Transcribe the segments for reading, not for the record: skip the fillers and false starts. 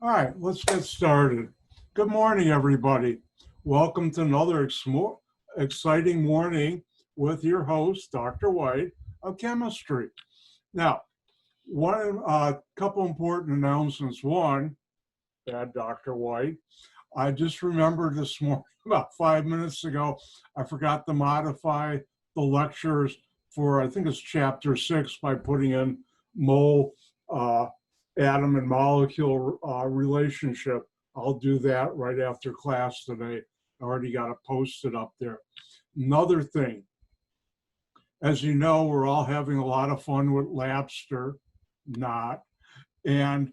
All right, let's get started. Good morning, everybody. Welcome to another exciting morning with your host, Dr. White of Chemistry. Now, couple important announcements. One, Dr. White, I just remembered this morning, about 5 minutes ago, I forgot to modify the lectures for, I think it's chapter 6, by putting in mole, atom and molecule relationship. I'll do that right after class today. I already got it posted up there. Another thing, as you know, we're all having a lot of fun with Labster, and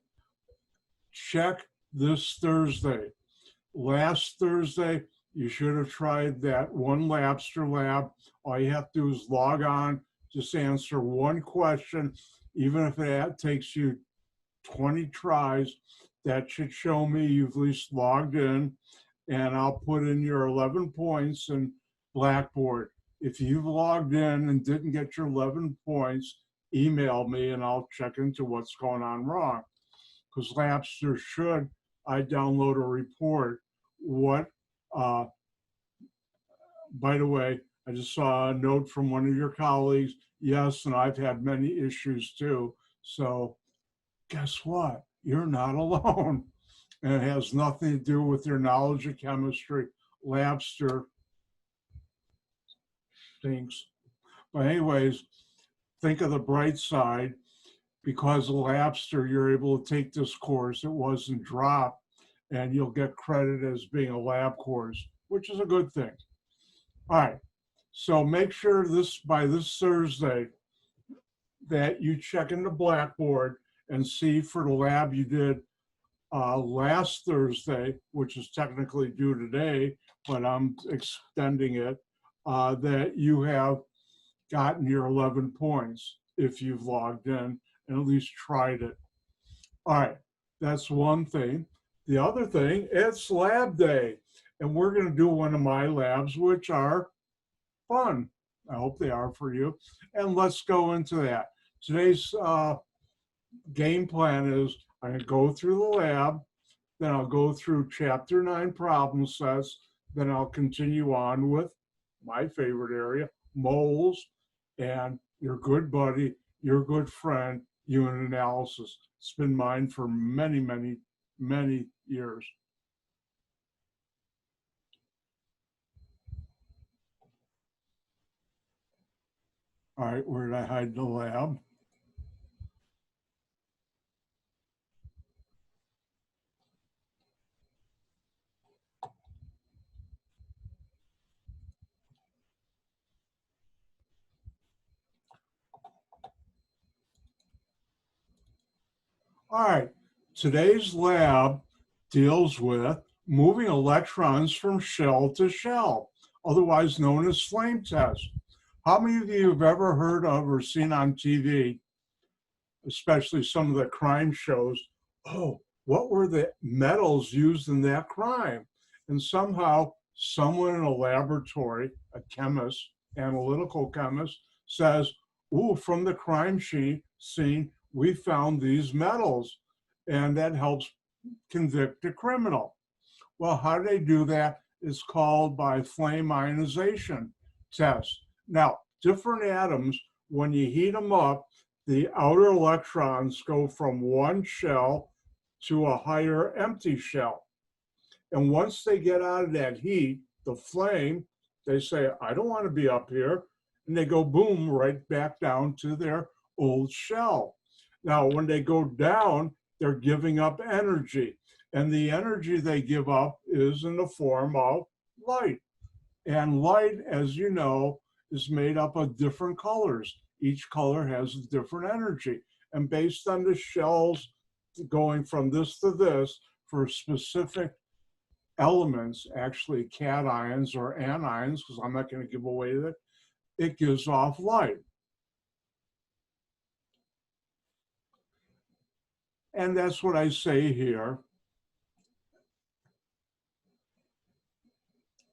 check this Thursday. Last Thursday, you should have tried that one Labster lab. All you have to do is log on, just answer one question, even if it takes you 20 tries. That should show me you've at least logged in, and I'll put in your 11 points in Blackboard. If you've logged in and didn't get your 11 points, email me and I'll check into what's going on wrong. Because Labster should, I download a report. By the way, I just saw a note from one of your colleagues. Yes, and I've had many issues too. So guess what? You're not alone. And it has nothing to do with your knowledge of chemistry. Labster stinks. But anyways, think of the bright side. Because of Labster, you're able to take this course. It wasn't dropped, and you'll get credit as being a lab course, which is a good thing. All right, so make sure by this Thursday that you check into Blackboard and see for the lab you did last Thursday, which is technically due today, but I'm extending it, that you have gotten your 11 points if you've logged in and at least tried it. All right, that's one thing. The other thing, it's lab day, and we're going to do one of my labs, which are fun. I hope they are for you. And let's go into that. Today's game plan is I'm going to go through the lab, then I'll go through chapter 9 problem sets, then I'll continue on with my favorite area, moles, and your good buddy, your good friend, unit analysis. It's been mine for many, many, many years. All right, where did I hide the lab? All right, today's lab deals with moving electrons from shell to shell, otherwise known as flame test. How many of you have ever heard of or seen on TV, especially some of the crime shows, oh, what were the metals used in that crime? And somehow someone in a laboratory, a chemist, analytical chemist, says, ooh, from the crime scene, we found these metals, and that helps convict a criminal. Well, how do they do that? It's called by flame ionization test. Now, different atoms, when you heat them up, the outer electrons go from one shell to a higher empty shell. And once they get out of that heat, the flame, they say, I don't want to be up here. And they go boom, right back down to their old shell. Now, when they go down, they're giving up energy. And the energy they give up is in the form of light. And light, as you know, is made up of different colors. Each color has a different energy. And based on the shells going from this to this, for specific elements, actually cations or anions, because I'm not going to give away that, it gives off light. And that's what I say here.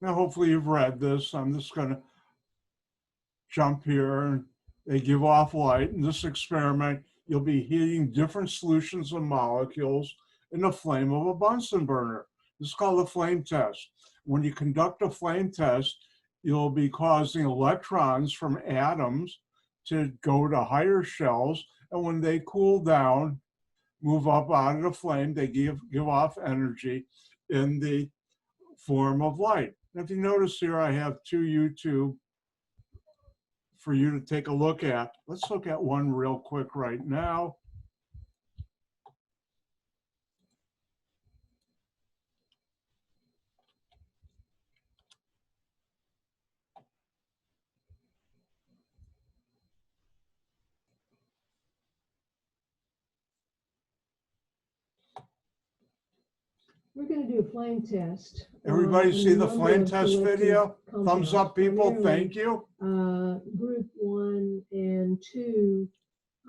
Now, hopefully you've read this. I'm just going to jump here. And they give off light. In this experiment, you'll be heating different solutions of molecules, in the flame of a Bunsen burner. This is called a flame test. When you conduct a flame test, you'll be causing electrons from atoms to go to higher shells, and when they cool down, move up out of the flame, they give off energy in the form of light. And if you notice here, I have two YouTube for you to take a look at. Let's look at one real quick right now. We're going to do a flame test. Everybody see the flame test video? Thumbs up, people. Thank you. Group 1 and 2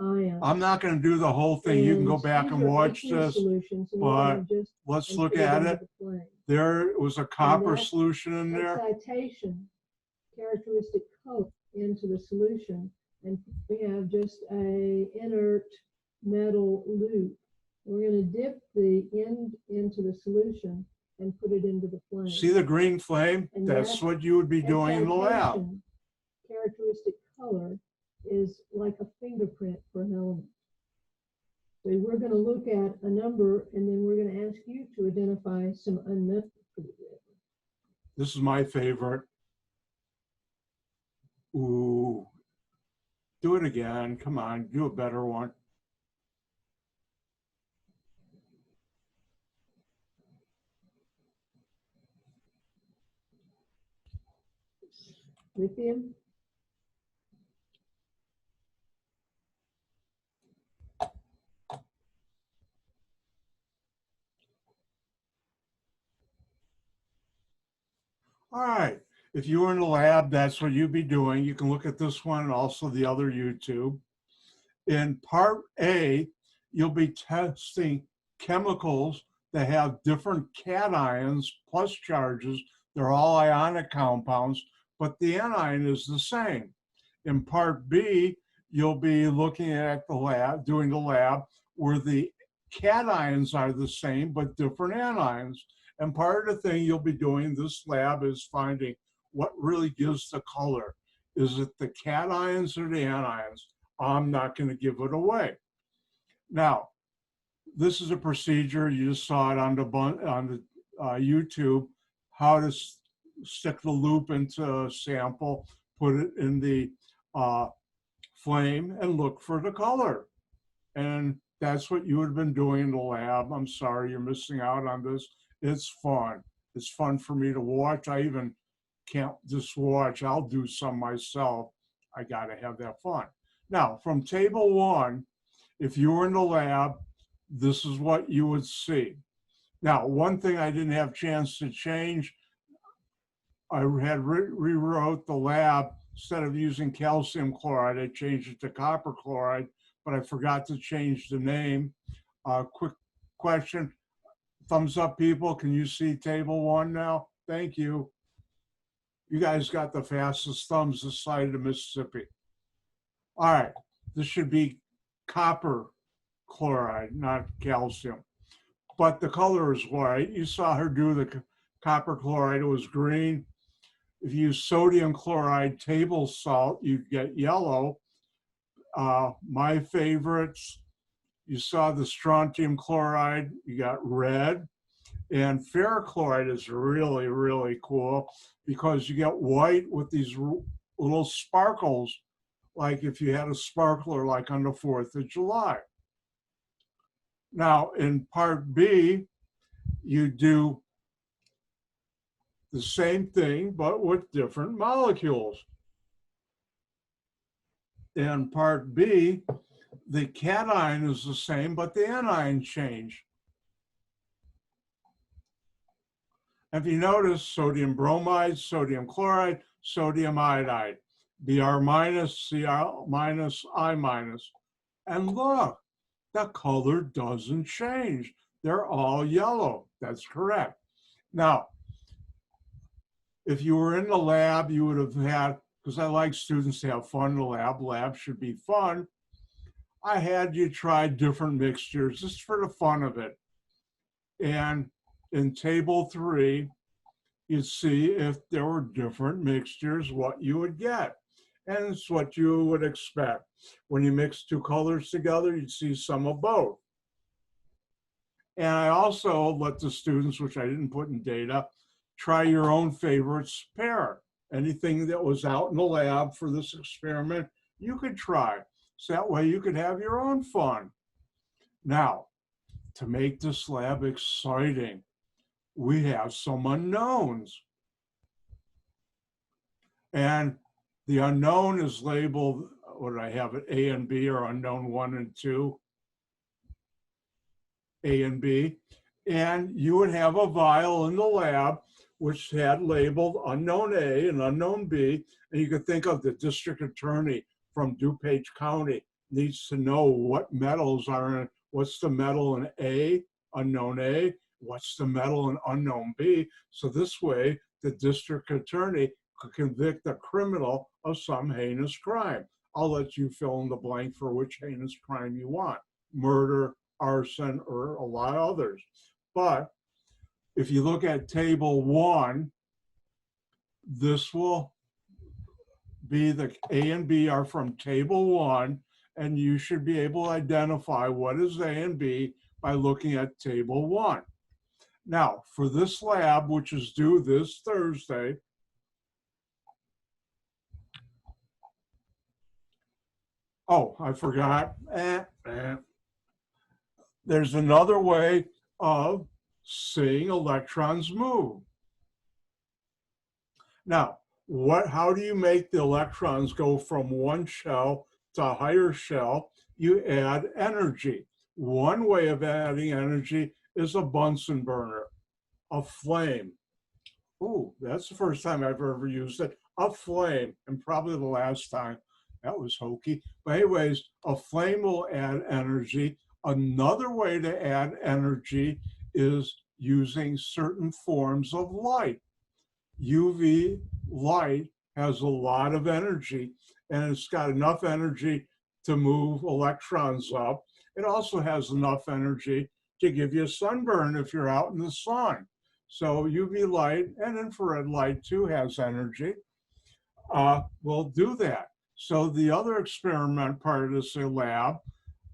ions. I'm not going to do the whole thing. You can go back and watch this, but let's look at it. There was a copper solution in there. Excitation, characteristic color into the solution, and we have just a inert metal loop. We're going to dip the end into the solution and put it into the flame. See the green flame? And that's what you would be doing in the lab. Characteristic color is like a fingerprint for an element. So we're going to look at a number, and then we're going to ask you to identify some unknowns for the grid. This is my favorite. Ooh. Do it again. Come on, do a better one. Lithium. All right. If you were in the lab, that's what you'd be doing. You can look at this one and also the other YouTube. In part A, you'll be testing chemicals that have different cations plus charges. They're all ionic compounds, but the anion is the same. In part B, you'll be looking at the lab, doing the lab where the cations are the same, but different anions. And part of the thing you'll be doing in this lab is finding what really gives the color. Is it the cations or the anions? I'm not going to give it away. Now, this is a procedure. You just saw it on the YouTube, how to stick the loop into a sample, put it in the flame, and look for the color. And that's what you would have been doing in the lab. I'm sorry you're missing out on this. It's fun. It's fun for me to watch. I even can't just watch. I'll do some myself. I got to have that fun. Now, from table 1, if you were in the lab, this is what you would see. Now, one thing I didn't have a chance to change, I had rewrote the lab. Instead of using calcium chloride, I changed it to copper chloride, but I forgot to change the name. Quick question. Thumbs up, people. Can you see table 1 now? Thank you. You guys got the fastest thumbs this side of the Mississippi. All right, this should be copper chloride, not calcium. But the color is white. You saw her do the copper chloride, it was green. If you use sodium chloride table salt, you get yellow. My favorites, you saw the strontium chloride, you got red. And ferrochloride is really, really cool because you get white with these little sparkles, like if you had a sparkler like on the 4th of July. Now, in part B, you do the same thing, but with different molecules. In part B, the cation is the same, but the anion change. If you notice, sodium bromide, sodium chloride, sodium iodide, Br minus, Cl minus, I minus. And look, the color doesn't change. They're all yellow. That's correct. Now, if you were in the lab, you would have had, because I like students to have fun in the lab. Lab should be fun. I had you try different mixtures just for the fun of it. And in table 3, you see if there were different mixtures, what you would get. And it's what you would expect. When you mix two colors together, you'd see some of both. And I also let the students, which I didn't put in data, try your own favorites pair. Anything that was out in the lab for this experiment, you could try. So that way you could have your own fun. Now, to make this lab exciting, we have some unknowns. And the unknown is labeled, what did I have it, A and B, or unknown 1 and 2, A and B. And you would have a vial in the lab which had labeled unknown A and unknown B. And you could think of the district attorney from DuPage County needs to know what metals are in, what's the metal in A, unknown A, what's the metal in unknown B. So this way, the district attorney could convict a criminal of some heinous crime. I'll let you fill in the blank for which heinous crime you want, murder, arson, or a lot of others. But if you look at table 1, this will be the A and B are from table 1, and you should be able to identify what is A and B by looking at table 1. Now, for this lab, which is due this Thursday, oh, I forgot. There's another way of seeing electrons move. Now, how do you make the electrons go from one shell to a higher shell? You add energy. One way of adding energy is a Bunsen burner, a flame. Ooh, that's the first time I've ever used it. A flame, and probably the last time. That was hokey. But anyways, a flame will add energy. Another way to add energy is using certain forms of light. UV light has a lot of energy, and it's got enough energy to move electrons up. It also has enough energy to give you a sunburn if you're out in the sun. So UV light and infrared light too has energy. Will do that. So the other experiment part of this lab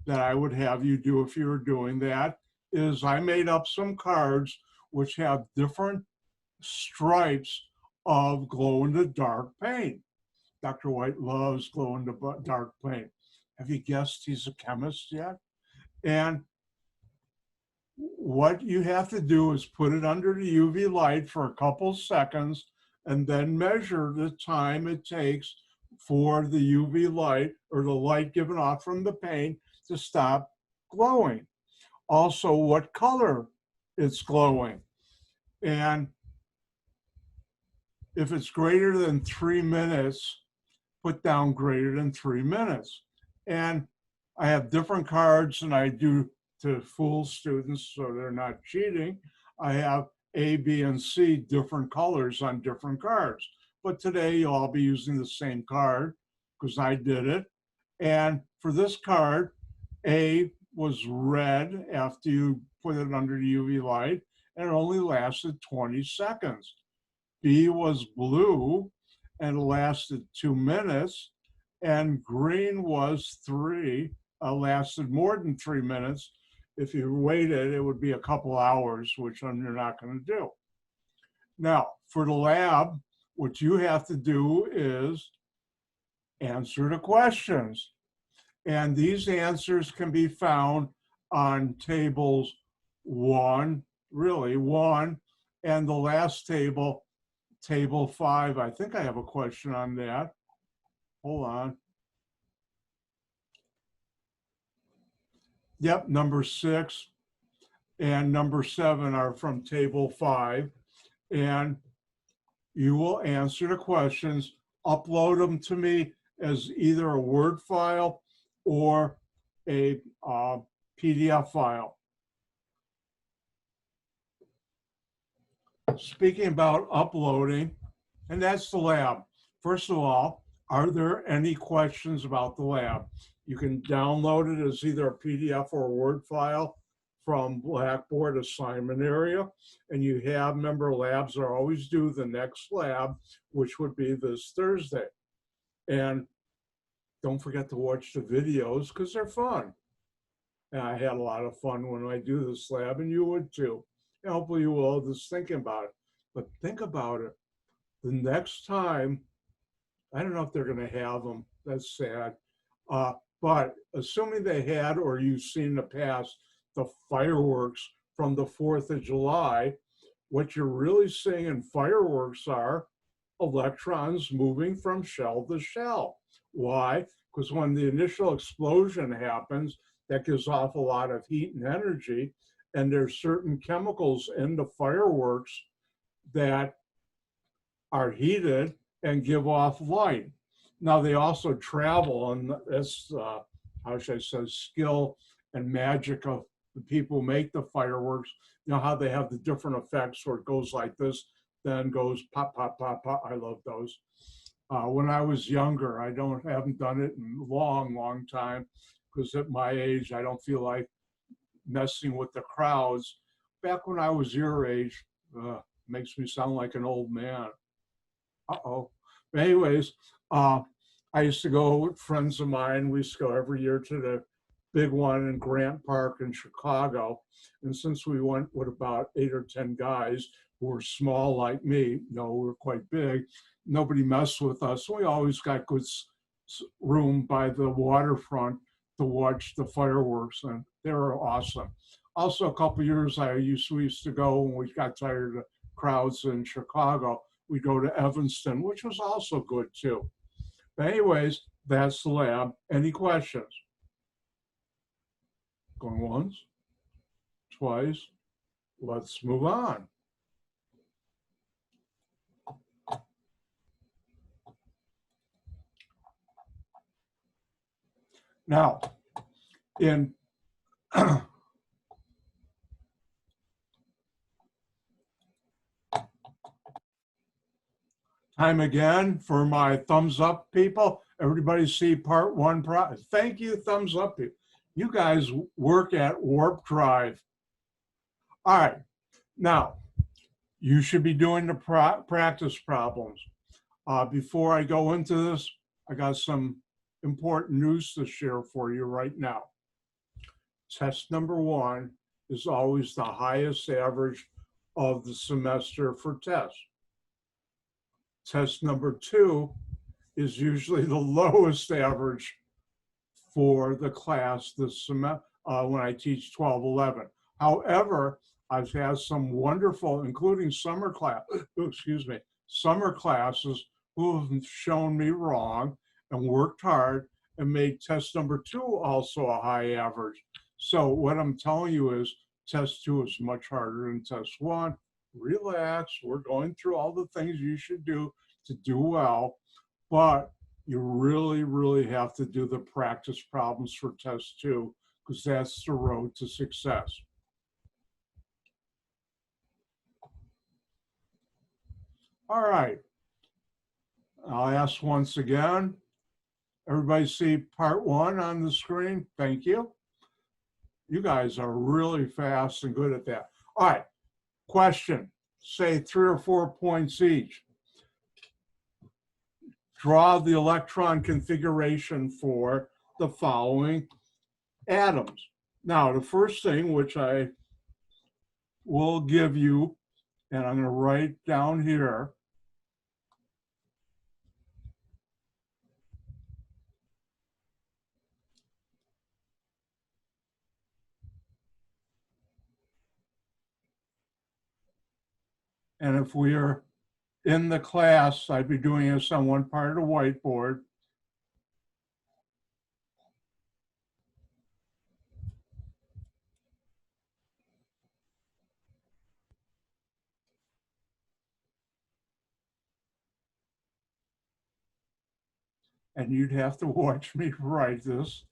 that I would have you do if you were doing that is I made up some cards which have different stripes of glow-in-the-dark paint. Dr. White loves glow-in-the-dark paint. Have you guessed he's a chemist yet? And what you have to do is put it under the UV light for a couple seconds and then measure the time it takes for the UV light or the light given off from the paint to stop glowing. Also, what color it's glowing. And if it's greater than 3 minutes, put down greater than 3 minutes. And I have different cards than I do to fool students so they're not cheating. I have A, B, and C different colors on different cards. But today you'll all be using the same card because I did it. And for this card, A was red after you put it under the UV light, and it only lasted 20 seconds. B was blue and lasted 2 minutes, and green was 3, lasted more than 3 minutes. If you waited, it would be a couple hours, which you're not going to do. Now, for the lab, what you have to do is answer the questions. And these answers can be found on tables 1, and the last table, table 5. I think I have a question on that. Hold on. Yep, number 6 and number 7 are from table 5. And you will answer the questions, upload them to me as either a Word file or a PDF file. Speaking about uploading, and that's the lab. First of all, are there any questions about the lab? You can download it as either a PDF or a Word file from Blackboard assignment area. And you have, remember, labs are always due the next lab, which would be this Thursday. And don't forget to watch the videos because they're fun. And I had a lot of fun when I do this lab, and you would too. And hopefully you will, just thinking about it. But think about it. The next time, I don't know if they're going to have them. That's sad. But assuming they had, or you've seen in the past, the fireworks from the 4th of July, what you're really seeing in fireworks are electrons moving from shell to shell. Why? Because when the initial explosion happens, that gives off a lot of heat and energy, and there's certain chemicals in the fireworks that are heated and give off light. Now they also travel, and that's how should I say, skill and magic of the people who make the fireworks. You know how they have the different effects where it goes like this, then goes pop, pop, pop, pop. I love those. When I was younger, I haven't done it in a long, long time, because at my age, I don't feel like messing with the crowds. Back when I was your age, makes me sound like an old man. Uh-oh. But anyways, I used to go with friends of mine. We used to go every year to the big one in Grant Park in Chicago. And since we went with about 8 or 10 guys who were small like me, no, we were quite big, nobody messed with us. We always got good room by the waterfront to watch the fireworks, and they were awesome. Also, a couple of years we used to go when we got tired of crowds in Chicago. We go to Evanston, which was also good too. But anyways, that's the lab. Any questions? Going once, twice. Let's move on. Now, in time again for my thumbs up people. Everybody see part 1. Thank you, thumbs up people. You guys work at warp drive. All right, now you should be doing the practice problems. Before I go into this, I got some important news to share for you right now. Test number 1 is always the highest average of the semester for tests. Test number 2 is usually the lowest average for the class this semester when I teach 12-11. However, I've had some wonderful, including summer classes who have shown me wrong and worked hard and made test number 2 also a high average. So what I'm telling you is test 2 is much harder than test 1. Relax, we're going through all the things you should do to do well, but you really, really have to do the practice problems for test 2 because that's the road to success. All right, I'll ask once again. Everybody see part 1 on the screen? Thank you. You guys are really fast and good at that. All right, question, say 3 or 4 points each. Draw the electron configuration for the following atoms. Now, the first thing which I will give you, and I'm going to write down here, and if we are in the class, I'd be doing this on one part of the whiteboard. And you'd have to watch me write this.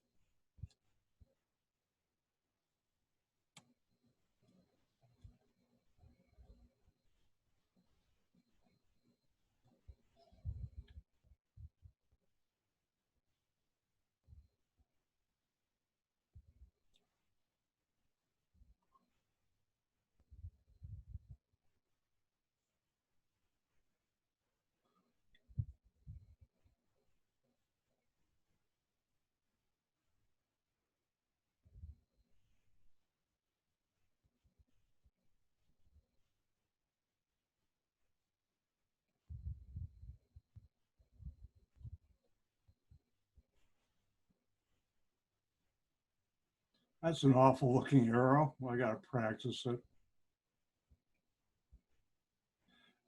That's an awful looking arrow. Well, I got to practice it.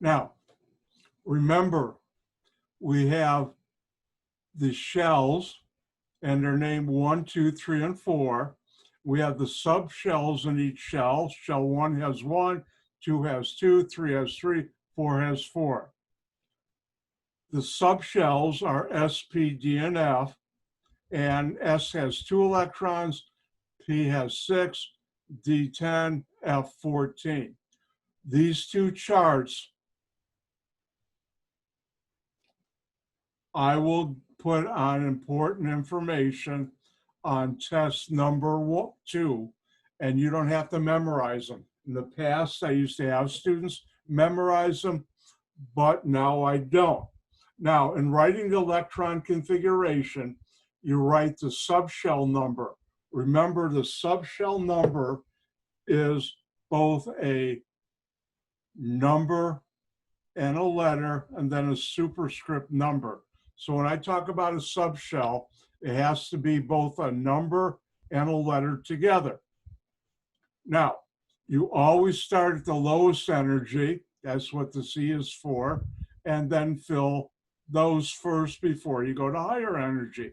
Now, remember, we have the shells, and they're named 1, 2, 3, and 4. We have the subshells in each shell. Shell 1 has 1, 2 has 2, 3 has 3, 4 has 4. The subshells are S, P, D, and F, and S has 2 electrons, P has 6, D 10, F 14. These two charts I will put on important information on test number 2, and you don't have to memorize them. In the past, I used to have students memorize them, but now I don't. Now, in writing the electron configuration, you write the subshell number. Remember, the subshell number is both a number and a letter, and then a superscript number. So when I talk about a subshell, it has to be both a number and a letter together. Now, you always start at the lowest energy, that's what the C is for, and then fill those first before you go to higher energy.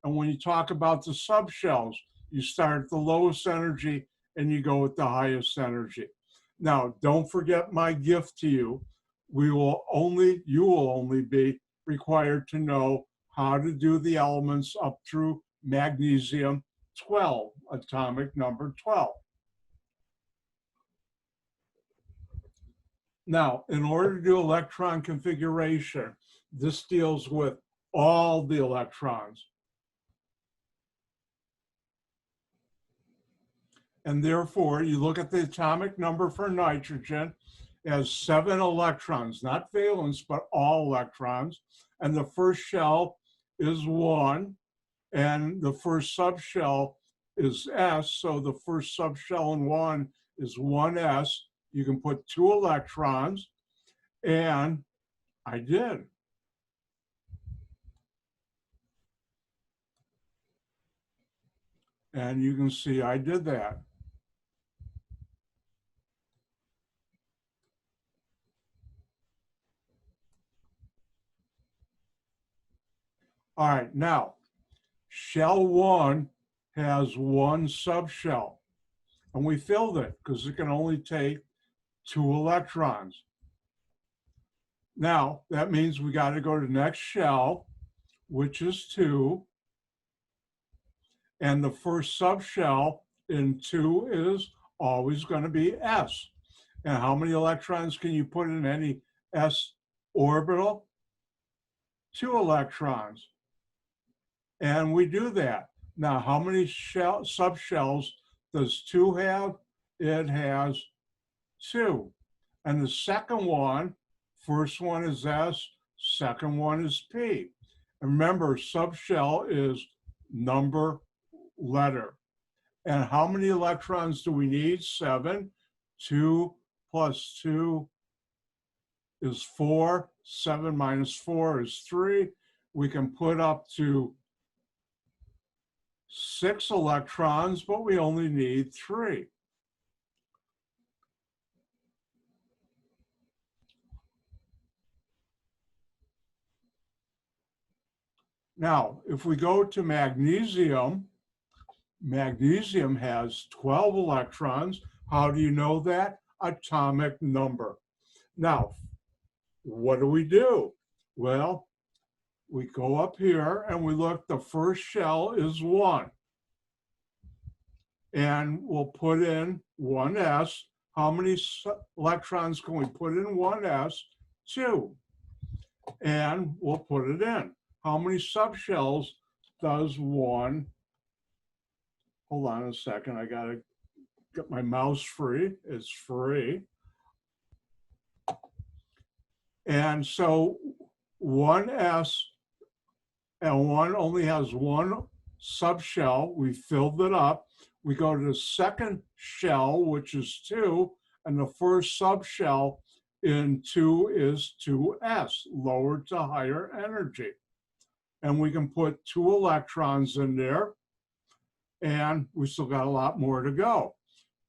And when you talk about the subshells, you start at the lowest energy and you go with the highest energy. Now, don't forget my gift to you. You will only be required to know how to do the elements up through magnesium 12, atomic number 12. Now, in order to do electron configuration, this deals with all the electrons. And therefore, you look at the atomic number for nitrogen as 7 electrons, not valence, but all electrons. And the first shell is 1, and the first subshell is S. So the first subshell in 1 is 1s. You can put 2 electrons, and I did. And you can see I did that. All right, now, shell 1 has 1 subshell, and we filled it because it can only take 2 electrons. Now, that means we got to go to the next shell, which is 2, and the first subshell in 2 is always going to be S. And how many electrons can you put in any S orbital? 2 electrons. And we do that. Now, how many subshells does 2 have? It has 2. And the second one, first one is S, second one is P. And remember, subshell is number, letter. And how many electrons do we need? 7. 2 plus 2 is 4. 7 minus 4 is 3. We can put up to 6 electrons, but we only need 3. Now, if we go to magnesium, magnesium has 12 electrons. How do you know that? Atomic number. Now, what do? Well, we go up here and we look, the first shell is 1. And we'll put in 1s. How many electrons can we put in 1s? 2. And we'll put it in. How many subshells does 1? Hold on a second, I gotta get my mouse free. It's free. And so 1s and 1 only has 1 subshell. We filled it up. We go to the second shell, which is 2, and the first subshell in 2 is 2s, lower to higher energy. And we can put 2 electrons in there. and we still got a lot more to go.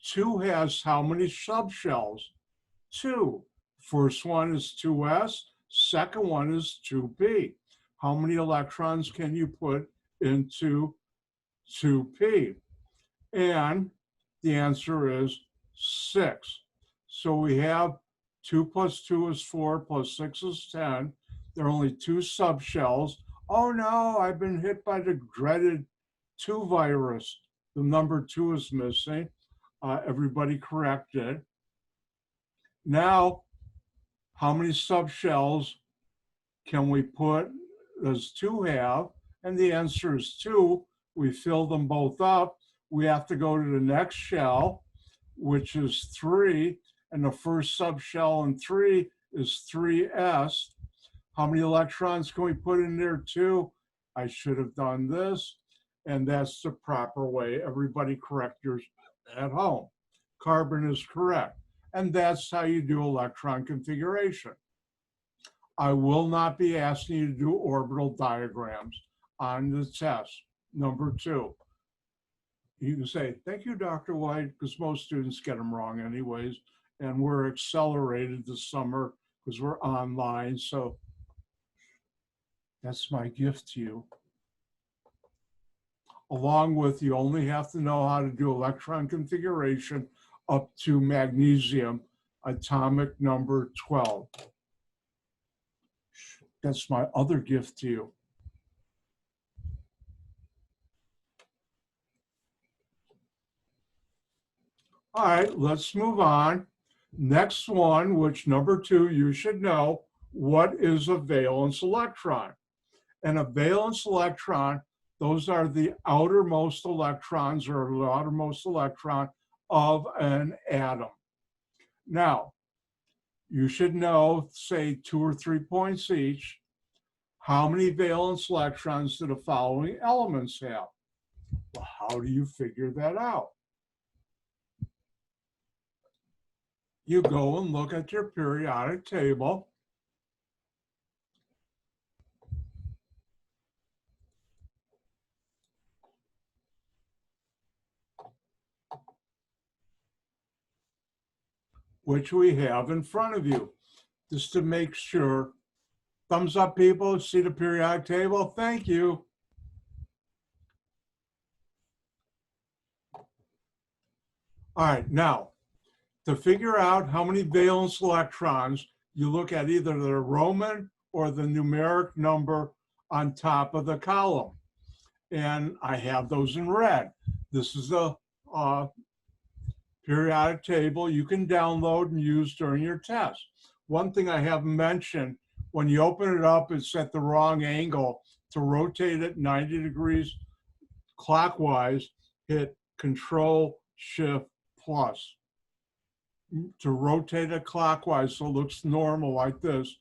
2 has how many subshells? 2. First one is 2s, second one is 2p. How many electrons can you put into 2p? And the answer is 6. So we have 2 plus 2 is 4 plus 6 is 10. There are only 2 subshells. Oh no, I've been hit by the dreaded 2 virus. The number 2 is missing. Everybody corrected. Now, how many subshells can we put, does 2 have? And the answer is 2. We fill them both up. We have to go to the next shell, which is 3. And the first subshell in 3 is 3s. How many electrons can we put in there too? I should have done this. And that's the proper way. Everybody correct yours at home. Carbon is correct. And that's how you do electron configuration. I will not be asking you to do orbital diagrams on the test. Number 2. You can say, thank you, Dr. White, because most students get them wrong anyways. And we're accelerated this summer because we're online. So that's my gift to you. Along with, you only have to know how to do electron configuration up to magnesium, atomic number 12. That's my other gift to you. All right, let's move on. Next one, which number 2, you should know, what is a valence electron? And a valence electron, those are the outermost electrons or the outermost electron of an atom. Now, you should know, say 2 or 3 points each, how many valence electrons do the following elements have? Well, how do you figure that out? You go and look at your periodic table. Which we have in front of you, just to make sure. Thumbs up, people, see the periodic table, thank you. All right, now, to figure out how many valence electrons, you look at either the Roman or the numeric number on top of the column. And I have those in red. This is the periodic table you can download and use during your test. One thing I haven't mentioned, when you open it up, it's at the wrong angle. To rotate it 90 degrees clockwise, hit Control-Shift+. To rotate it clockwise so it looks normal like this,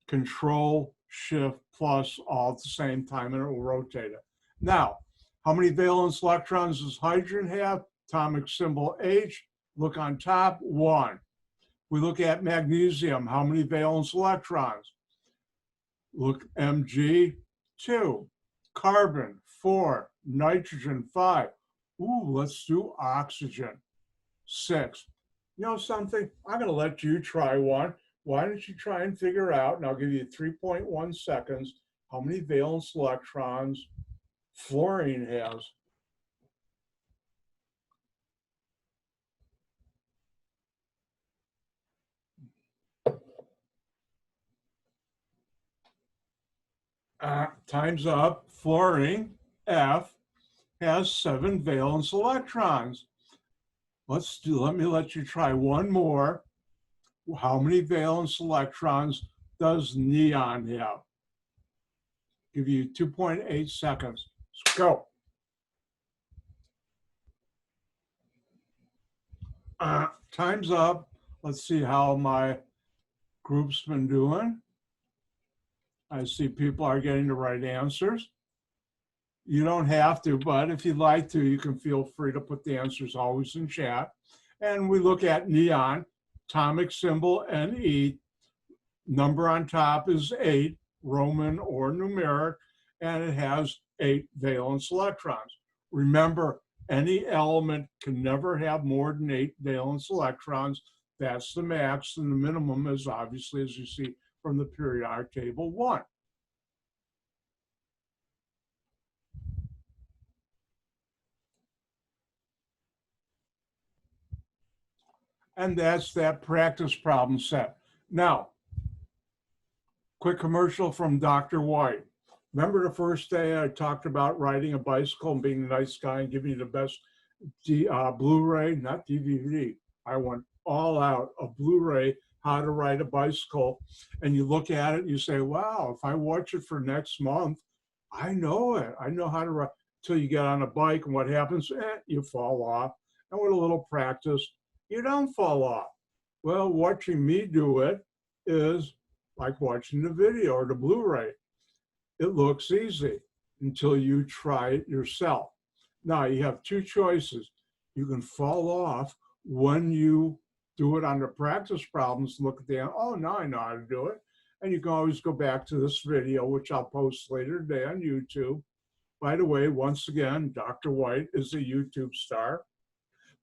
Control-Shift+ all at the same time, and it will rotate it. Now, how many valence electrons does hydrogen have? Atomic symbol H. Look on top, 1. We look at magnesium. How many valence electrons? Look, Mg, 2. Carbon, 4. Nitrogen, 5. Ooh, let's do oxygen, 6. You know something? I'm going to let you try one. Why don't you try and figure out, and I'll give you 3.1 seconds, how many valence electrons fluorine has. Time's up. Fluorine, F, has 7 valence electrons. Let me let you try one more. How many valence electrons does neon have? Give you 2.8 seconds. Let's go. Time's up. Let's see how my group's been doing. I see people are getting the right answers. You don't have to, but if you'd like to, you can feel free to put the answers always in chat. And we look at neon, atomic symbol Ne, number on top is 8, Roman or numeric, and it has 8 valence electrons. Remember, any element can never have more than 8 valence electrons. That's the max, and the minimum is obviously, as you see from the periodic table, 1. And that's that practice problem set. Now, quick commercial from Dr. White. Remember the first day I talked about riding a bicycle and being a nice guy and giving you the best Blu-ray, not DVD. I went all out of Blu-ray, how to ride a bicycle. And you look at it and you say, wow, if I watch it for next month, I know it. I know how to ride. Until you get on a bike, and what happens? You fall off. And with a little practice, you don't fall off. Well, watching me do it is like watching the video or the Blu-ray. It looks easy until you try it yourself. Now you have 2 choices. You can fall off when you do it on the practice problems, look at the, oh, now I know how to do it. And you can always go back to this video, which I'll post later today on YouTube. By the way, once again, Dr. White is a YouTube star.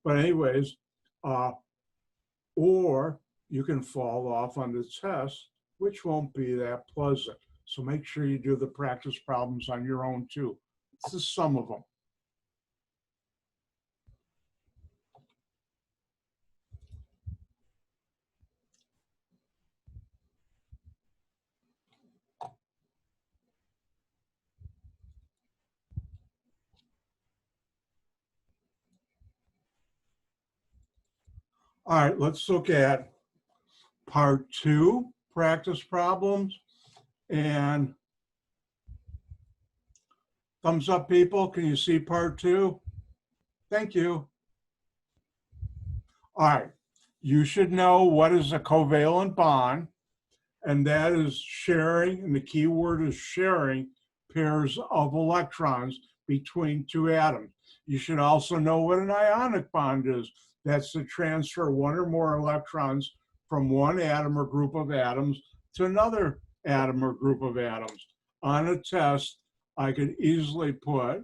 But anyways, or you can fall off on the test, which won't be that pleasant. So make sure you do the practice problems on your own too. It's the sum of them. All right, let's look at part 2, practice problems. And thumbs up, people. Can you see part 2? Thank you. All right, you should know what is a covalent bond, and that is sharing, and the key word is sharing pairs of electrons between 2 atoms. You should also know what an ionic bond is. That's to transfer 1 or more electrons from one atom or group of atoms to another atom or group of atoms. On a test, I could easily put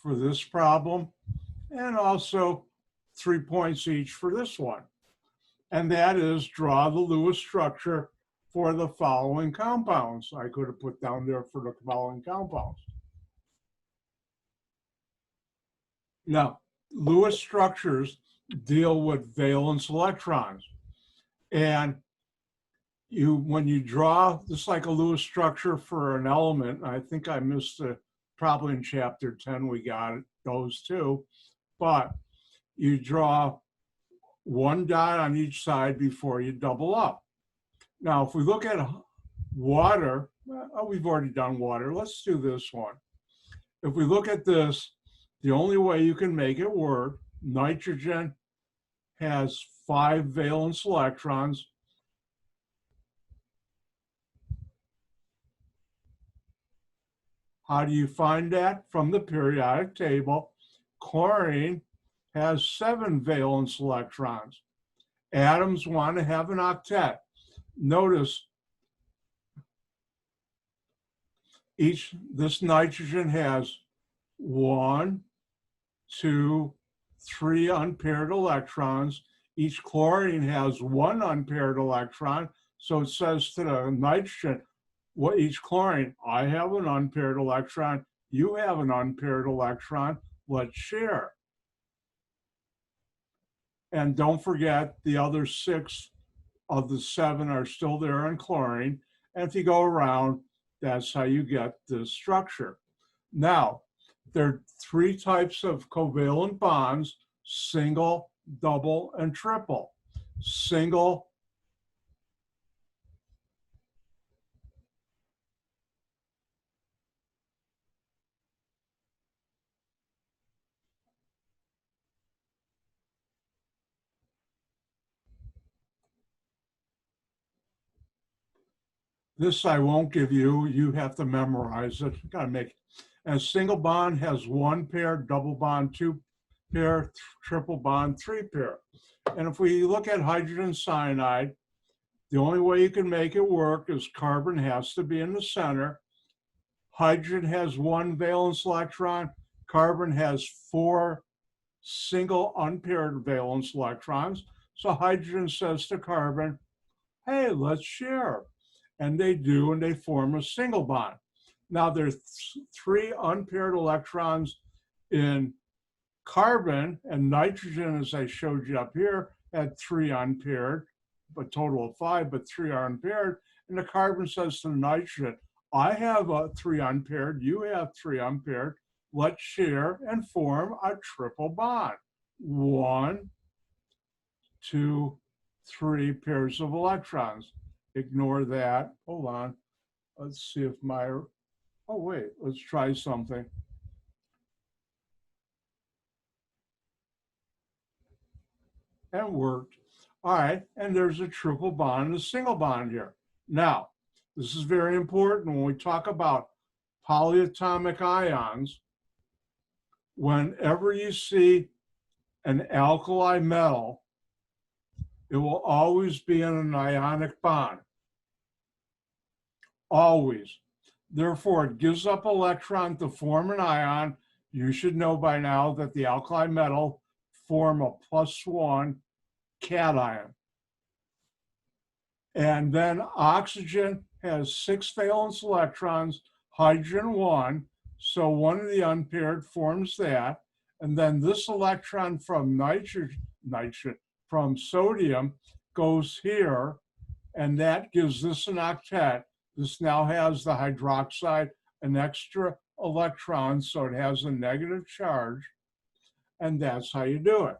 for this problem, and also 3 points each for this one. And that is draw the Lewis structure for the following compounds. I could have put down there for the following compounds. Now, Lewis structures deal with valence electrons. And when you draw, just like a Lewis structure for an element, I think I missed it, probably in chapter 10 we got it, those two, but you draw 1 dot on each side before you double up. Now, if we look at water, we've already done water. Let's do this one. If we look at this, the only way you can make it work, nitrogen has 5 valence electrons. How do you find that? From the periodic table. Chlorine has 7 valence electrons. Atoms want to have an octet. Notice this nitrogen has 1, 2, 3 unpaired electrons. Each chlorine has 1 unpaired electron. So it says to the nitrogen, each chlorine, I have an unpaired electron, you have an unpaired electron, let's share. And don't forget the other 6 of the 7 are still there in chlorine. And if you go around, that's how you get this structure. Now, there are 3 types of covalent bonds: single, double, and triple. Single this I won't give you, you have to memorize it. Gotta make it. And a single bond has 1 pair, double bond 2 pair, triple bond, 3 pair. And if we look at hydrogen cyanide, the only way you can make it work is carbon has to be in the center. Hydrogen has 1 valence electron. Carbon has 4 single unpaired valence electrons. So hydrogen says to carbon, hey, let's share. And they do, and they form a single bond. Now there's 3 unpaired electrons in carbon, and nitrogen, as I showed you up here, had 3 unpaired, a total of 5, but 3 are unpaired. And the carbon says to the nitrogen, I have 3 unpaired, you have 3 unpaired. Let's share and form a triple bond. 1, 2, 3 pairs of electrons. Ignore that. Hold on. Let's see if my, oh wait, let's try something. And worked. All right, and there's a triple bond and a single bond here. Now, this is very important when we talk about polyatomic ions. Whenever you see an alkali metal, it will always be in an ionic bond. Always. Therefore, it gives up electron to form an ion. You should know by now that the alkali metal form a +1 cation. And then oxygen has 6 valence electrons, hydrogen 1. So one of the unpaired forms that. And then this electron from from sodium goes here, and that gives this an octet. This now has the hydroxide an extra electron, so it has a negative charge, and that's how you do it.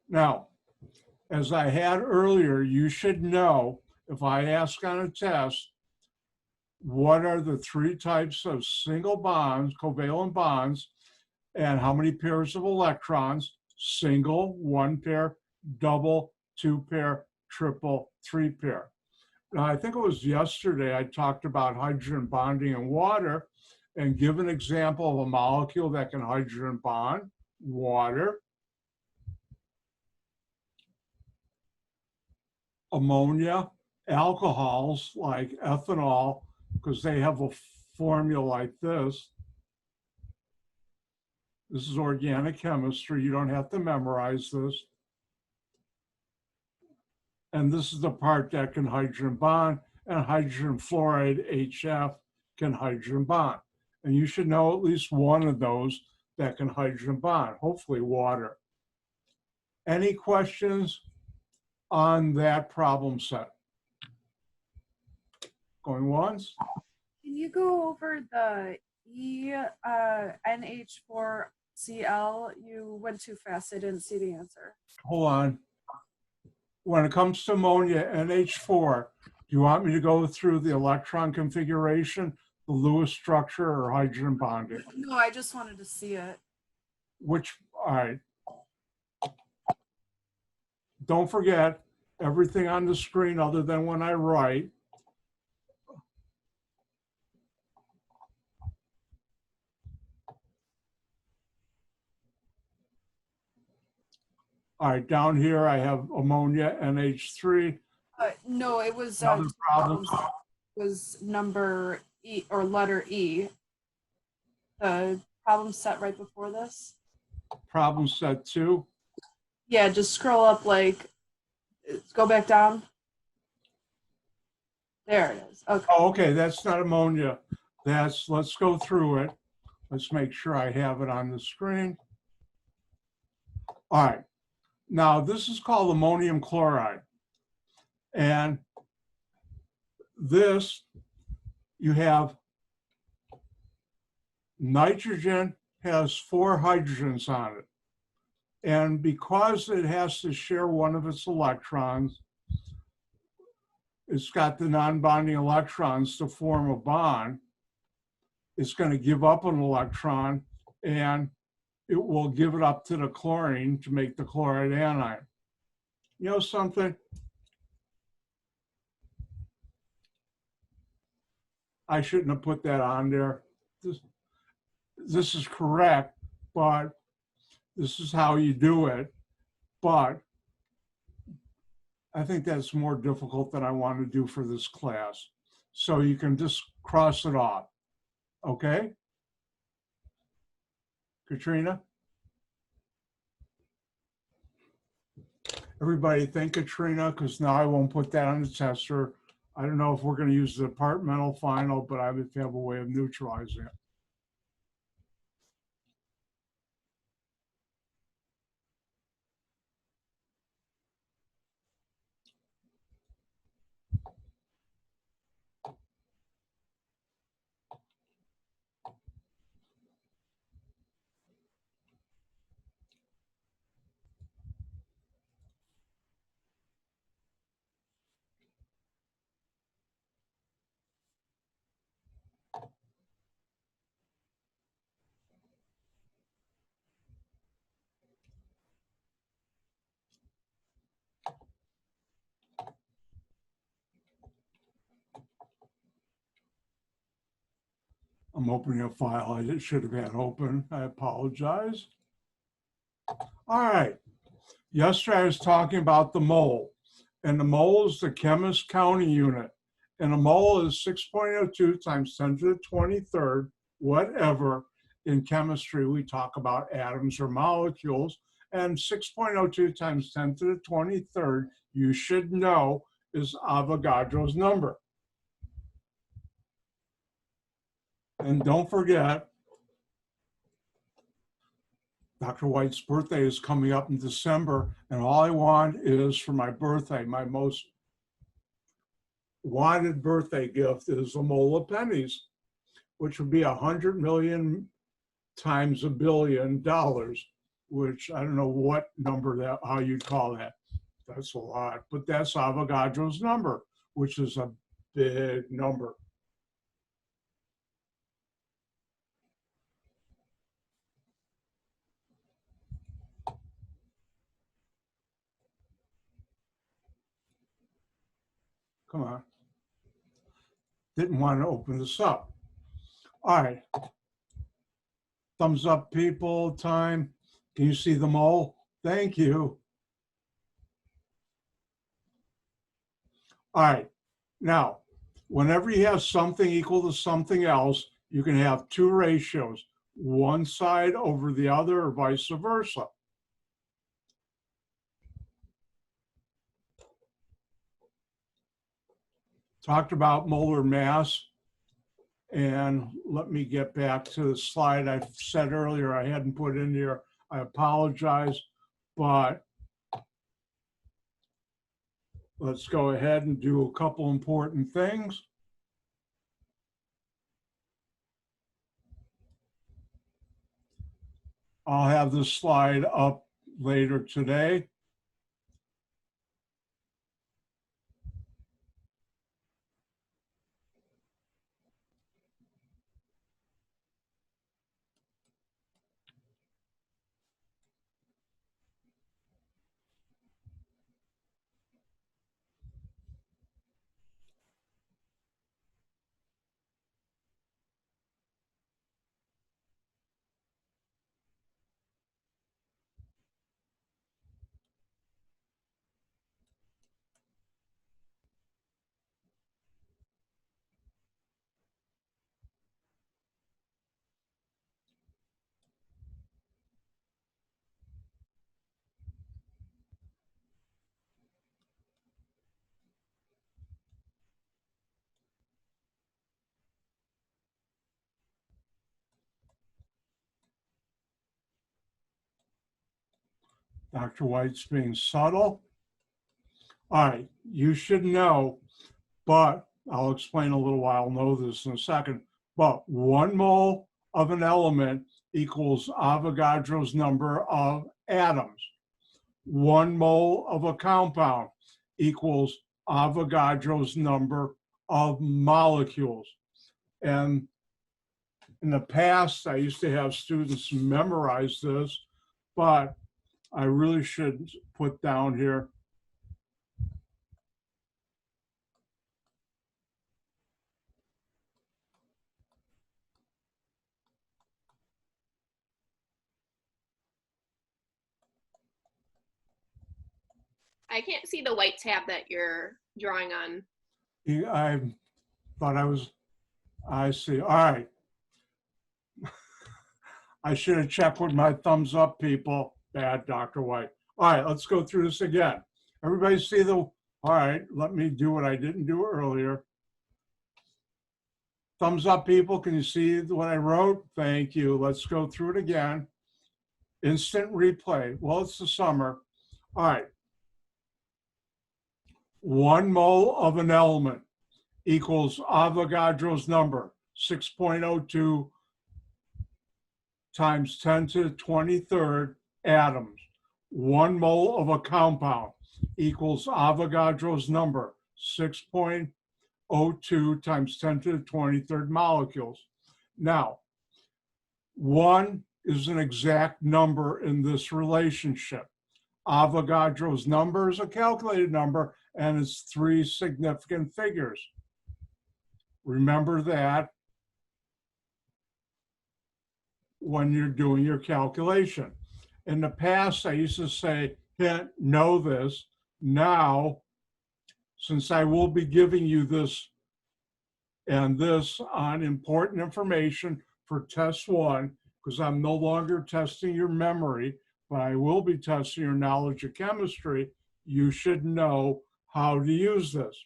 Now, as I had earlier, you should know, if I ask on a test, what are the 3 types of single bonds, covalent bonds, and how many pairs of electrons? Single, 1 pair, double, 2 pair, triple, 3 pair. Now, I think it was yesterday I talked about hydrogen bonding in water, and give an example of a molecule that can hydrogen bond, water. Ammonia, alcohols like ethanol, because they have a formula like this. This is organic chemistry. You don't have to memorize this. And this is the part that can hydrogen bond, and hydrogen fluoride, HF, can hydrogen bond. And you should know at least one of those that can hydrogen bond, hopefully water. Any questions on that problem set? Going once? Can you go over the NH4Cl? You went too fast. I didn't see the answer. Hold on. When it comes to ammonia, NH4, do you want me to go through the electron configuration, the Lewis structure, or hydrogen bonding? No, I just wanted to see it. Which, all right. Don't forget everything on the screen other than when I write. All right, down here I have ammonia, NH3. No, it was Other problems? was number E or letter E. The problem set right before this. Problem set 2. Yeah, just scroll up, like, go back down. There it is. Okay. Oh, okay, that's not ammonia. That's, let's go through it. Let's make sure I have it on the screen. All right. Now, this is called ammonium chloride. And this, you have nitrogen has 4 hydrogens on it. And because it has to share one of its electrons, it's got the non-bonding electrons to form a bond. It's going to give up an electron, and it will give it up to the chlorine to make the chloride anion. You know something? I shouldn't have put that on there. This is correct, but this is how you do it. But I think that's more difficult than I want to do for this class. So you can just cross it off. Okay? Katrina? Everybody thank Katrina, because now I won't put that on the tester. I don't know if we're going to use the departmental final, but I would have a way of neutralizing it. I'm opening a file I should have had open. I apologize. All right. Yesterday I was talking about the mole, and the mole is the chemist counting unit. And a mole is 6.02 times 10 to the 23rd, whatever. In chemistry, we talk about atoms or molecules. And 6.02 times 10 to the 23rd, you should know, is Avogadro's number. And don't forget, Dr. White's birthday is coming up in December, and all I want is for my birthday, my most wanted birthday gift is a mole of pennies, which would be 100 million times $1 billion, which I don't know what number that, how you'd call that. That's a lot, but that's Avogadro's number, which is a big number. Come on. Didn't want to open this up. All right. Thumbs up, people, time. Can you see the mole? Thank you. All right. Now, whenever you have something equal to something else, you can have two ratios, one side over the other or vice versa. Talked about molar mass. And let me get back to the slide I said earlier I hadn't put in here. I apologize, but let's go ahead and do a couple important things. I'll have this slide up later today. Dr. White's being subtle. All right, you should know, but I'll explain a little while, I'll know this in a second, but 1 mole of an element equals Avogadro's number of atoms. 1 mole of a compound equals Avogadro's number of molecules. And in the past, I used to have students memorize this, but I really should put down here. I can't see the white tab that you're drawing on. I thought I see. All right. I should have checked with my thumbs up people. Bad, Dr. White. All right, let's go through this again. Everybody see all right, let me do what I didn't do earlier. Thumbs up, people. Can you see what I wrote? Thank you. Let's go through it again. Instant replay. Well, it's the summer. All right. 1 mole of an element equals Avogadro's number, 6.02 times 10 to the 23rd atoms. 1 mole of a compound equals Avogadro's number, 6.02 times 10 to the 23rd molecules. Now, 1 is an exact number in this relationship. Avogadro's number is a calculated number, and it's 3 significant figures. Remember that when you're doing your calculation. In the past, I used to say, know this. Now, since I will be giving you this and this on important information for test 1, because I'm no longer testing your memory, but I will be testing your knowledge of chemistry, you should know how to use this.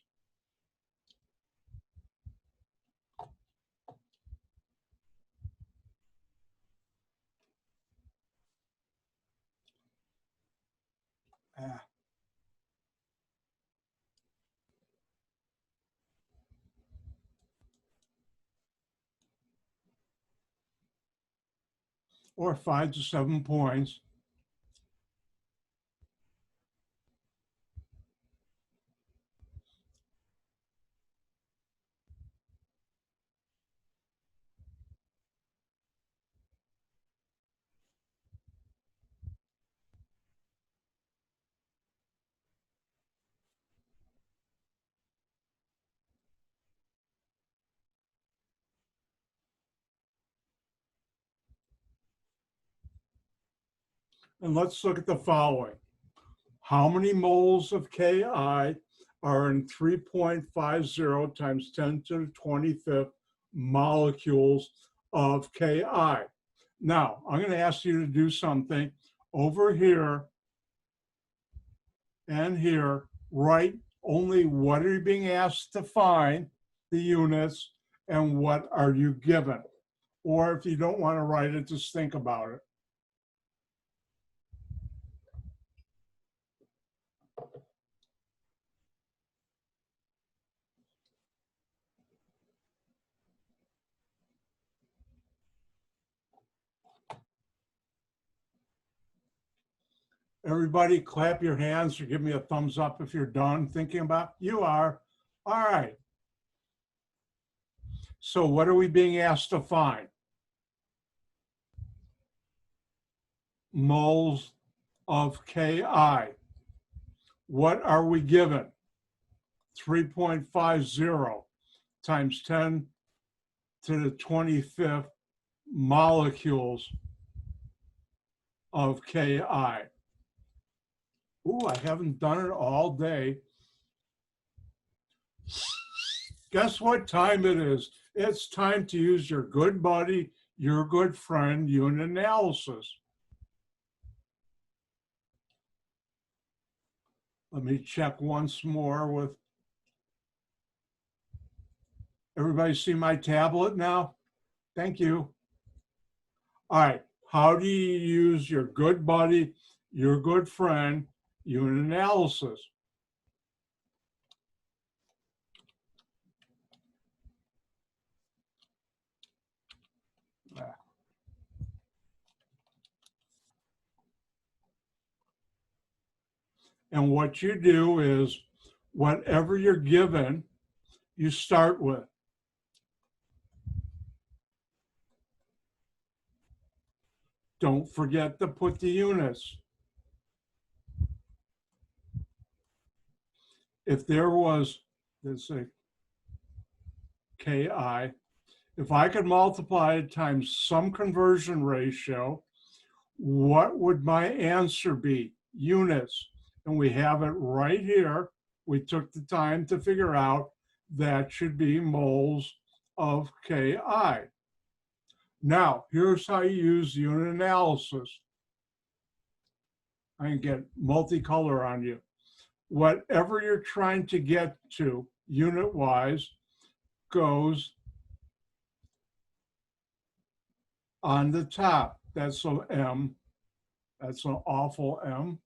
Or 5 to 7 points. And let's look at the following. How many moles of Ki are in 3.50 times 10 to the 25th molecules of Ki? Now, I'm going to ask you to do something over here and here. Write only what are you being asked to find, the units, and what are you given. Or if you don't want to write it, just think about it. Everybody clap your hands or give me a thumbs up if you're done thinking about. You are. All right. So what are we being asked to find? Moles of Ki. What are we given? 3.50 times 10 to the 25th molecules of Ki. Ooh, I haven't done it all day. Guess what time it is? It's time to use your good buddy, your good friend, unit analysis. Let me check once more with, everybody see my tablet now? Thank you. All right, how do you use your good buddy, your good friend, unit analysis? And what you do is, whatever you're given, you start with. Don't forget to put the units. If there was, let's say, Ki, if I could multiply it times some conversion ratio, what would my answer be? Units. and we have it right here. We took the time to figure out that should be moles of Ki. Now, here's how you use unit analysis. I can get multicolor on you. Whatever you're trying to get to unit-wise goes on the top. That's an M. That's an awful M.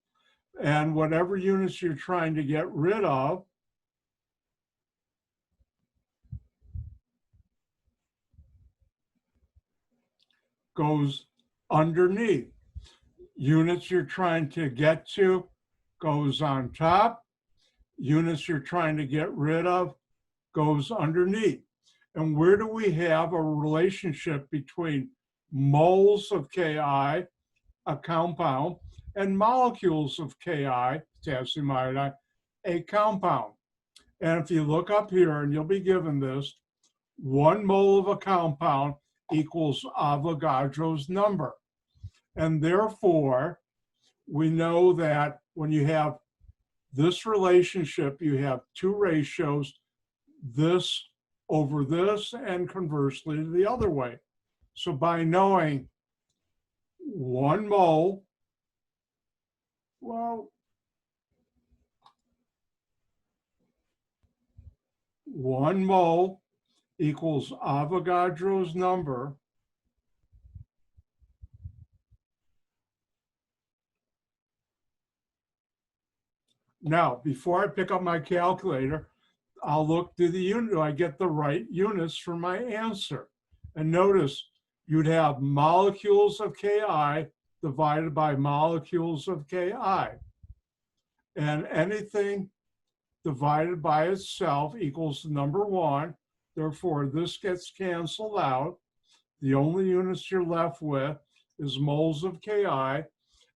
And whatever units you're trying to get rid of goes underneath. Units you're trying to get to goes on top. Units you're trying to get rid of goes underneath. And where do we have a relationship between moles of Ki, a compound, and molecules of Ki, potassium iodide, a compound? And if you look up here, and you'll be given this, 1 mole of a compound equals Avogadro's number. And therefore, we know that when you have this relationship, you have 2 ratios, this over this, and conversely the other way. So by knowing 1 mole, well, 1 mole equals Avogadro's number. Now, before I pick up my calculator, I'll look through the unit. Do I get the right units for my answer? And notice you'd have molecules of Ki divided by molecules of Ki. And anything divided by itself equals the number 1. Therefore, this gets canceled out. The only units you're left with is moles of Ki,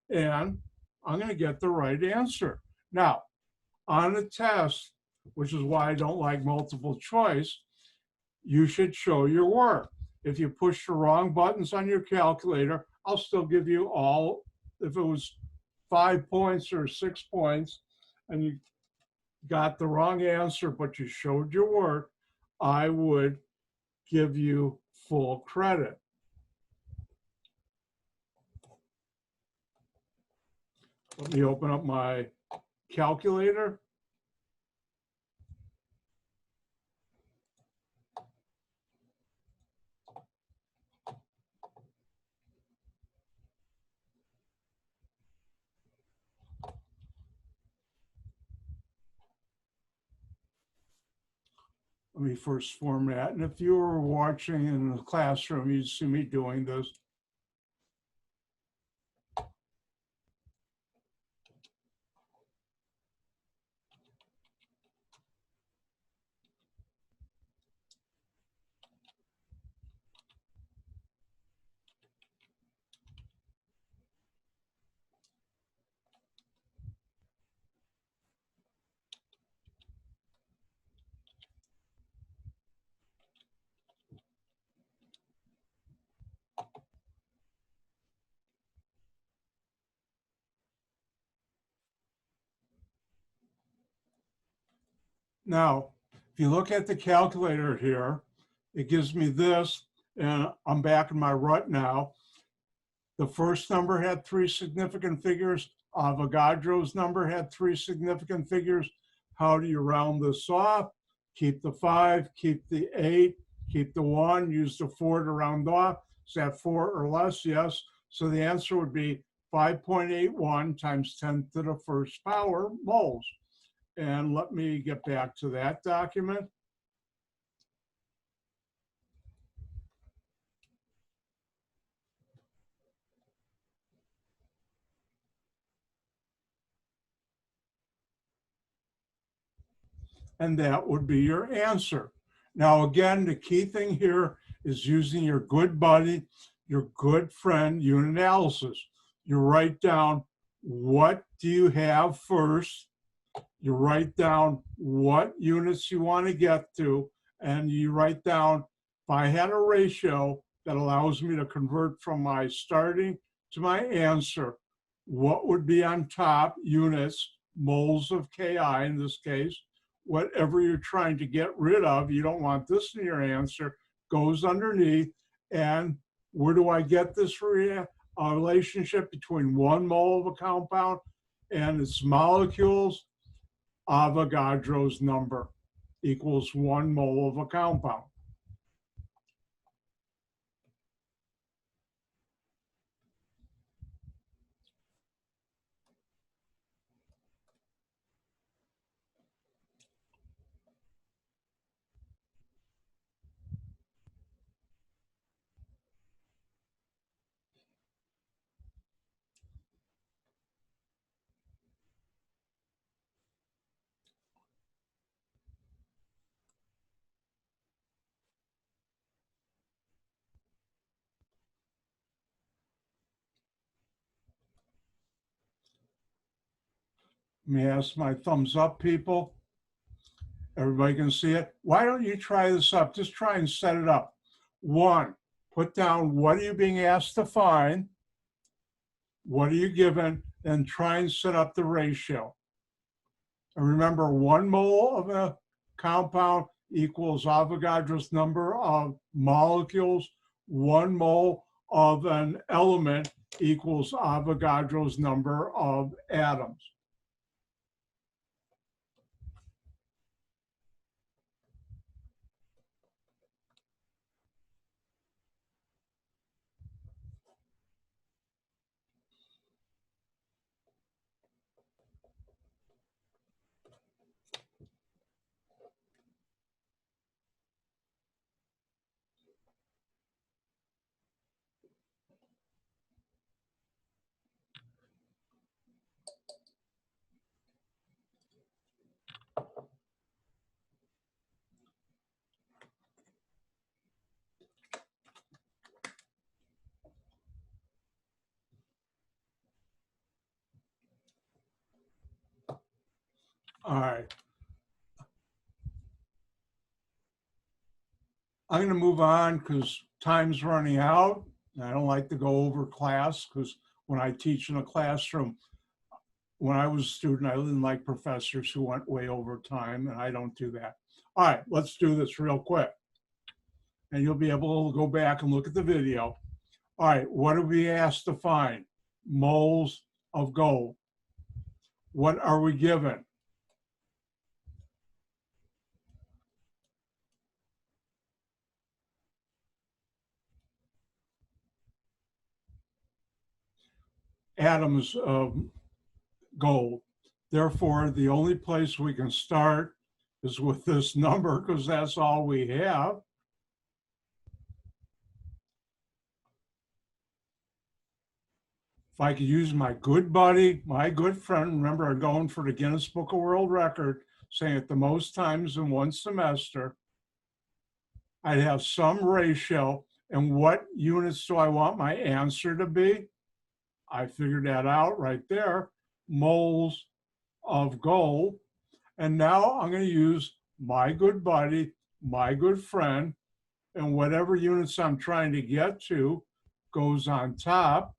and I'm going to get the right answer. Now, on a test, which is why I don't like multiple choice, you should show your work. If you push the wrong buttons on your calculator, I'll still give you all, if it was 5 points or 6 points, and you got the wrong answer, but you showed your work, I would give you full credit. Let me open up my calculator. Let me first format. And if you were watching in the classroom, you'd see me doing this. Now, if you look at the calculator here, it gives me this, and I'm back in my rut now. The first number had 3 significant figures. Avogadro's number had 3 significant figures. How do you round this off? Keep the 5, keep the 8, keep the 1, use the 4 to round off. Is that 4 or less? Yes. So the answer would be 5.81 times 10 to the first power moles. And let me get back to that document. And that would be your answer. Now, again, the key thing here is using your good buddy, your good friend, unit analysis. You write down what do you have first. You write down what units you want to get to, and you write down, if I had a ratio that allows me to convert from my starting to my answer, what would be on top units, moles of Ki in this case. Whatever you're trying to get rid of, you don't want this in your answer, goes underneath. And where do I get this relationship between 1 mole of a compound and its molecules? Avogadro's number equals 1 mole of a compound. Let me ask my thumbs up, people. Everybody can see it. Why don't you try this up? Just try and set it up. 1, put down what are you being asked to find? What are you given? And try and set up the ratio. And remember, 1 mole of a compound equals Avogadro's number of molecules. 1 mole of an element equals Avogadro's number of atoms. All right. I'm going to move on because time's running out. I don't like to go over class because when I teach in a classroom, when I was a student, I didn't like professors who went way over time, and I don't do that. All right, let's do this real quick. And you'll be able to go back and look at the video. All right, what are we asked to find? Moles of gold. What are we given? Atoms of gold. Therefore, the only place we can start is with this number because that's all we have. If I could use my good buddy, my good friend, remember I'm going for the Guinness Book of World Record, saying it the most times in one semester, I'd have some ratio. And what units do I want my answer to be? I figured that out right there, moles of gold. And now I'm going to use my good buddy, my good friend, and whatever units I'm trying to get to goes on top.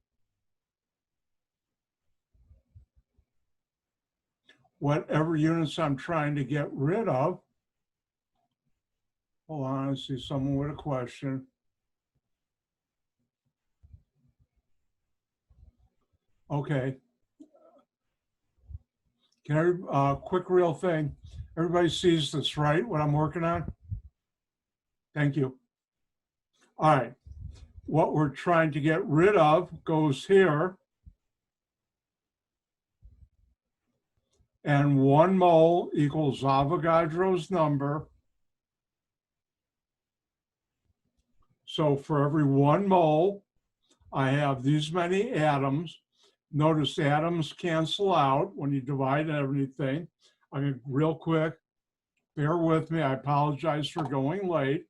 Whatever units I'm trying to get rid of. Hold on, I see someone with a question. Okay. Can I, quick real thing. Everybody sees this, right? What I'm working on? Thank you. All right. What we're trying to get rid of goes here. And 1 mole equals Avogadro's number. So for every 1 mole, I have these many atoms. Notice atoms cancel out when you divide everything. I'm going to real quick, bear with me. I apologize for going late.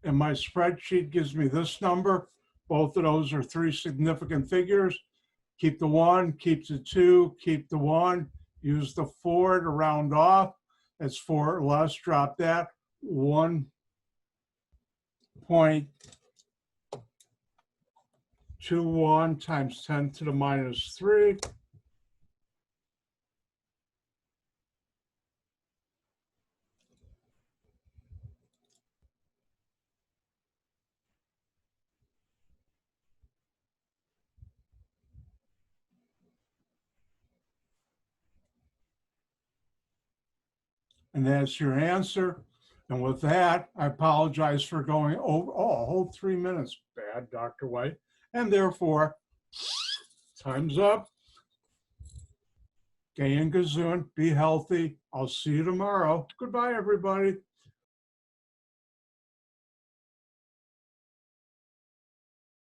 and my spreadsheet gives me this number. Both of those are 3 significant figures. Keep the 1, keep the 2, keep the 1, use the 4 to round off. That's 4 or less, drop that. 1.21 times 10 to the minus 3. And that's your answer. And with that, I apologize for going over a whole 3 minutes. Bad, Dr. White. And therefore, time's up. Gay and gazoon, be healthy. I'll see you tomorrow. Goodbye, everybody.